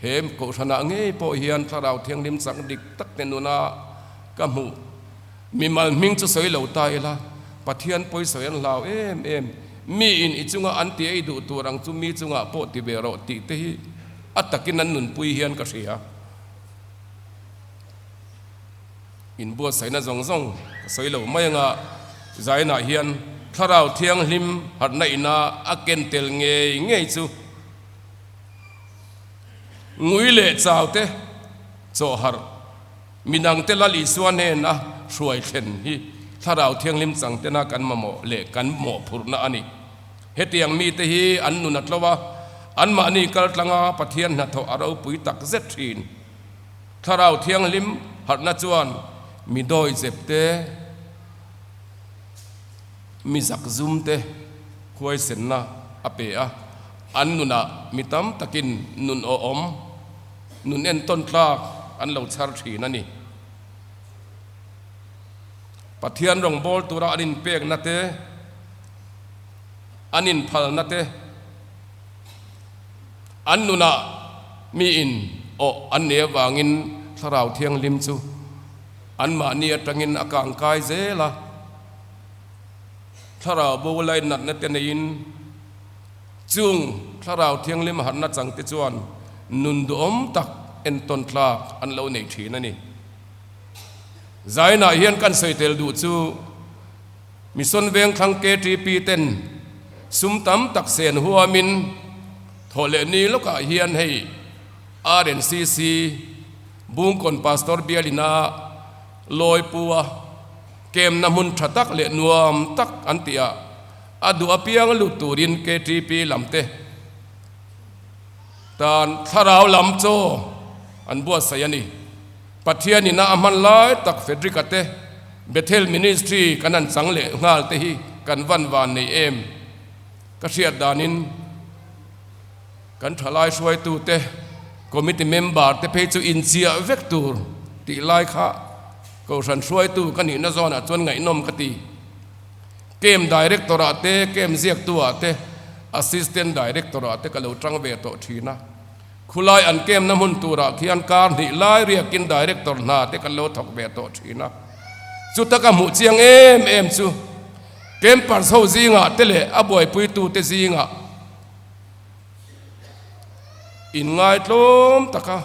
เฮมโกชันอ่ะเงี้ยพอเฮียนถ้าเราเที่ยงลิมจังดิกตักเตนุนากะมูมีมันมิงจะสวยเหล่าตายละปะเทียนปอยสวยเราเอ็ม mi in ichunga anti ei du turang chu mi chunga po ti bero ti te hi atakin an nun pui hian ka ria in bo saina zong zong soilo mai nga zaina hian tharau thiang hlim harna ina aken tel nge ngei chu ngui le chaute cho har minang te lali suan he na hruai thlen hi tharau thiang lim chang te na kan ma mo le kan mo phurna ani hetiang mi te hi an nu nat lowa an ma ni kal tlanga pathian na tho aro pui tak zet thin tharau thiang lim harna chuan mi doi zep te mi zak zum te khuai sen na ape a an nu na mi tam takin nun o om nun en ton tlak an lo char thin ani pathian rong bol tura anin pek na te anin phal na te an nu na mi in o an ne wangin tharau thiang lim chu an ma ni atangin akang kai zela tharau bo lai nat na te nein chung tharau thiang lim han na chang te chuan nun du om tak en ton tlak an lo nei thin ani zaina hian kan soitel du chu mission veng thang KTP ten sum tam tak sen huamin thole ni loka hian hei RNCC bung kon pastor bialina loi puwa kem na mun thatak le nuam tak antia adu apiang lu turin KTP lamte tan tharau lam cho an bua sayani pathian ina aman lai tak fedrikate Bethel ministry kanan changle ngal te hi kan van nei em ka hriat danin kan thalai suai tu te committee member te pe chu in chia vector ti lai kha ko san suai tu kan ni na zona chon ngai nom ka ti kem director ate kem ziak tu ate assistant director ate ka lo tang ve to thina khulai an kem na mun tura khian kar ni lai ria kin director na te kan lo thok ve to thina chu taka mu chiang em chu kem par so zinga tele aboi pui tu te zinga in ngai tlom taka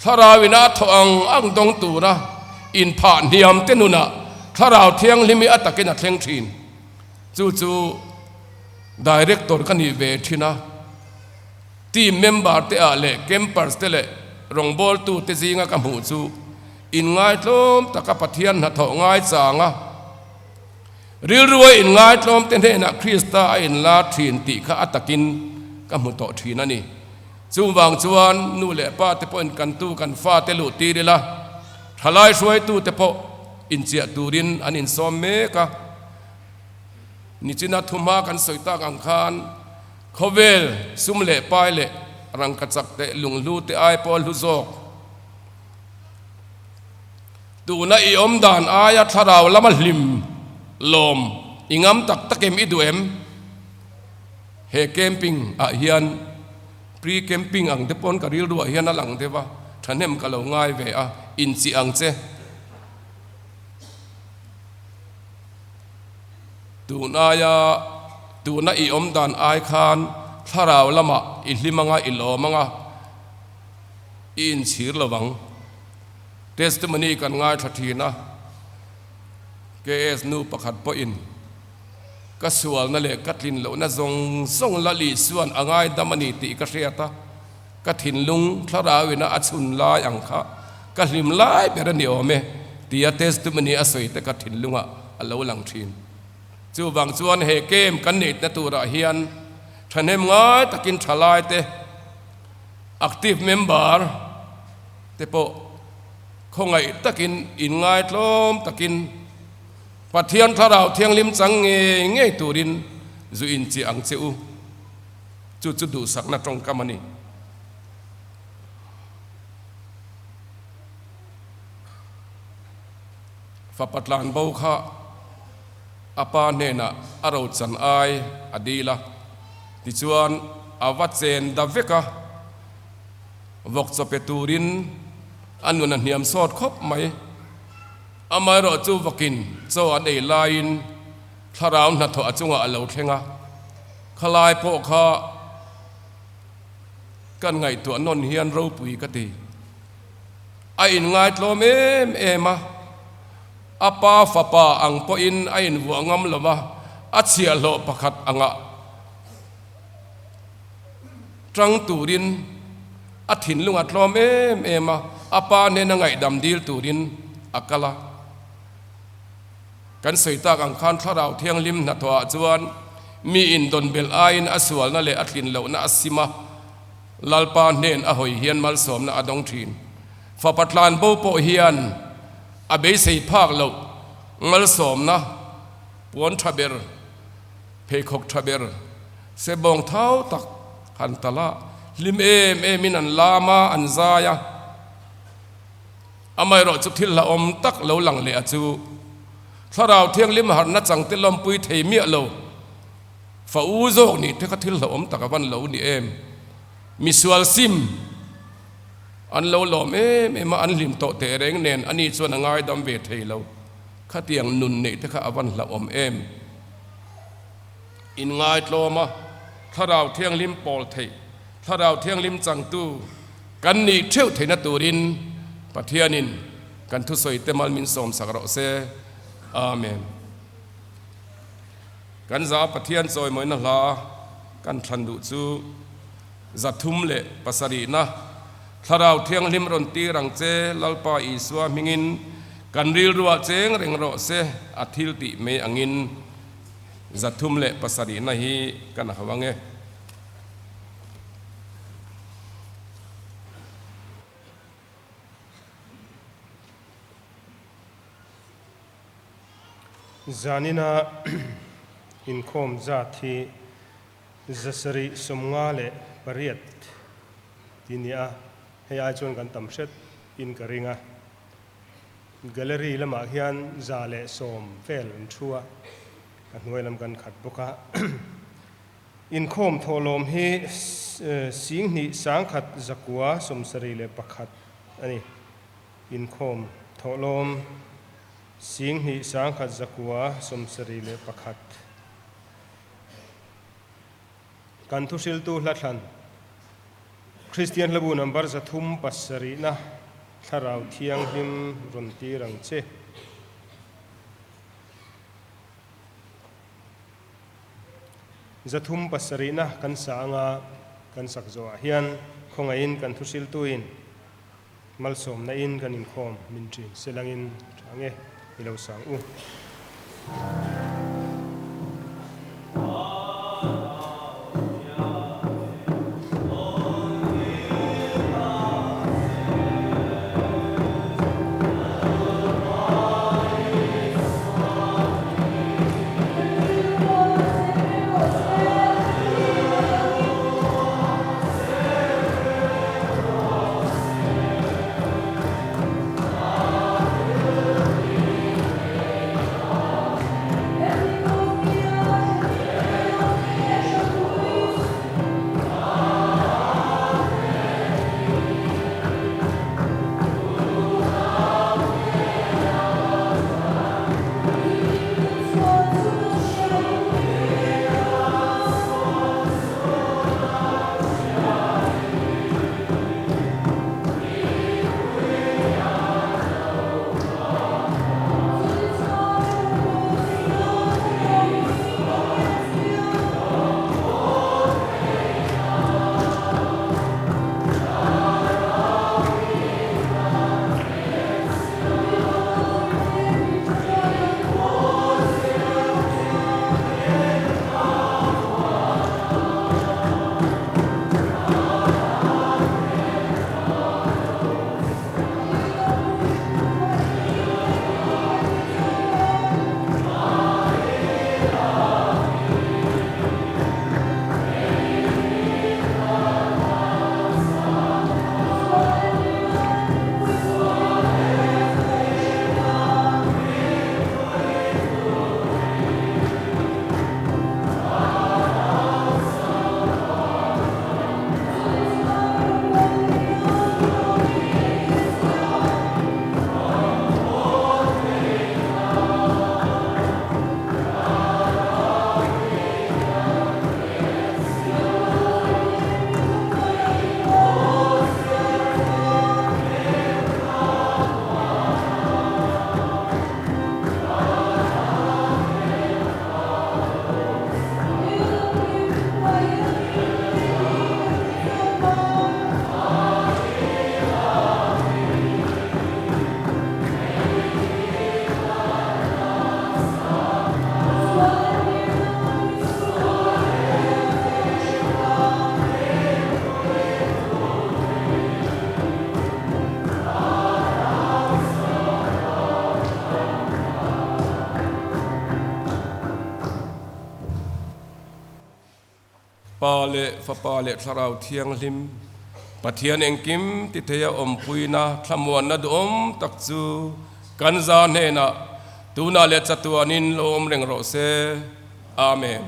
tharawina thoang ang dong tura in pha niam te nuna tharau thiang limi atakena thleng thin chu director kan ni ve thina team member te ale campers te le rongbol tu te zinga ka mu chu in ngai tlom taka pathian na tho ngai changa ril ruai in ngai tlom te na Krista in la thin ti kha atakin ka mu to thina ni chu wang chuan nu le pa te point kan tu kan fa te lu ti de la thalai suai tu te po in chia turin an in som me ka nichina thuma kan soita kang khan khovel sum le pai le rang ka chak te lung lu te ai pol hu zok tu na i om dan aya tharau lama hlim lom ingam tak takem iduem he camping a hian pre camping ang depon ka ril ru hian alang dewa thanem ka lo ngai ve a in chi ang che tu na i om dan ai khan tharau lama i hlimanga i lomanga in chir lawang testimony kan ngai thathina KS nu pakhat po in ka sual na le katlin lo na zong la li suan angai damani ti ka hriata ka thin lung tharawina achun lai ang kha ka hlim lai berani ome tia testimony asoi te ka thin lunga alo lang thin chu wang chuan he kem kan nei na tura hian thanem ngai takin thalai te active member te po khongai takin in ngai tlom takin pathian tharau thiang lim chang nge turin zu in chi ang cheu chu du sakna tong kamani fa patlan bo kha apa nena aro chan ai adila ti chuan awat chen daveka vok chopeturin anuna niam sot khop mai amai ro chu vakin cho an ei lain tharau na tho achunga alo thlenga ขลายโปคากันไงตัวนนเฮียนเราปุยกติไอ้ไงตโลเมมาอาปาฟาปาอังปอินไอ้หัวงำละวะอัจเสียโลประคัดอังะตรังตูรินอัฐินลุงอัตโลเมมาอาปาเนนไงดำดีลตูรินอักละกันสวยตากังคันทราวเทียงลิมนัทวาจวนมีอินดอนเบลไอน์อสวลนั่นเลยอัฐินเหล่านั้นอสิมาลลปานเนนอหอยเฮียนมัลสมนะอดงทีนฝาปัตลานโบโปเฮียนอเบยสีภาคเหล่ามัลสมนะปวนทเบร์เพคกทเบร์เสบงเท้าตักหันตละลิมมินันลามาอันซายะอไม่รอจุดที่ละอมตักเหล่าหลังเลอจูถ้าเราเที่ยงลิมหันนัดจังติลมปุยเทมีเหล่าฝ่าอูโจกนี่ที่เขาที่ละอมตักวันเหล่านี่มิสวลซิมอันเราหลอมมาอันลิมโตเตเรงเนนอันนี้ส่วนง่ายดำเวทให้เราข้าเตียงนุนนี่ที่ข้าอวันละอมอินง่ายโลมาถ้าเราเที่ยงลิมปอลเทถ้าเราเที่ยงลิมจังตูกันนี่เที่ยวเทนตูรินปะเทียนินกันทุสอยเตมัลมินสมสักเราเซอาเมนกันจะปะเทียนซอยมวยนั่นละกันทันดูจูจัดทุ่มเละภาษาดีนะถ้าเราเที่ยงลิมรนตีรังเจลลปาอิสวามิงินกันริลรัวเจงเริงโรเซอาทิลติเมอังินจัดทุ่มเละภาษาดีนะฮีกันหาวังจานินาอินคอมจาทีจัสริสมงาเลปริยตทีนี้ให้อาจวนกันตำเสร็จอินกริงะแกลเลอรี่ละมาเฮียนจาเลสมเฟลชัวกันหน่วยลำกันขัดบุกะอินคอมทอลมให้สิ่งนี้สังขัดจักวาสมสรีเลปขัดอันนี้อินคอมทอลมสิ่งนี้สังขัดจักวาสมสรีเลปขัดกันทุสิลตูละทันคริสเตียนละบุนัมบาร์จะทุ่มปัสสรีนะถ้าเราเที่ยงหิมรุนตีรังเจจะทุ่มปัสสรีนะกันสางากันสักโจอาเฮียนคงอินกันทุสิลตูอินมัลสมนาอินกันอินคอมมินจีเซลังอินทางอิเลวสังอู ปาเลฟปาเลทราวเทียงลิมปะเทียนเองกิมติเทียอมปุยนะขมวนนัดอมตักจูกันจานเฮนะตูนาเลจัตัวนินโลมเร่งโรเซอาเมน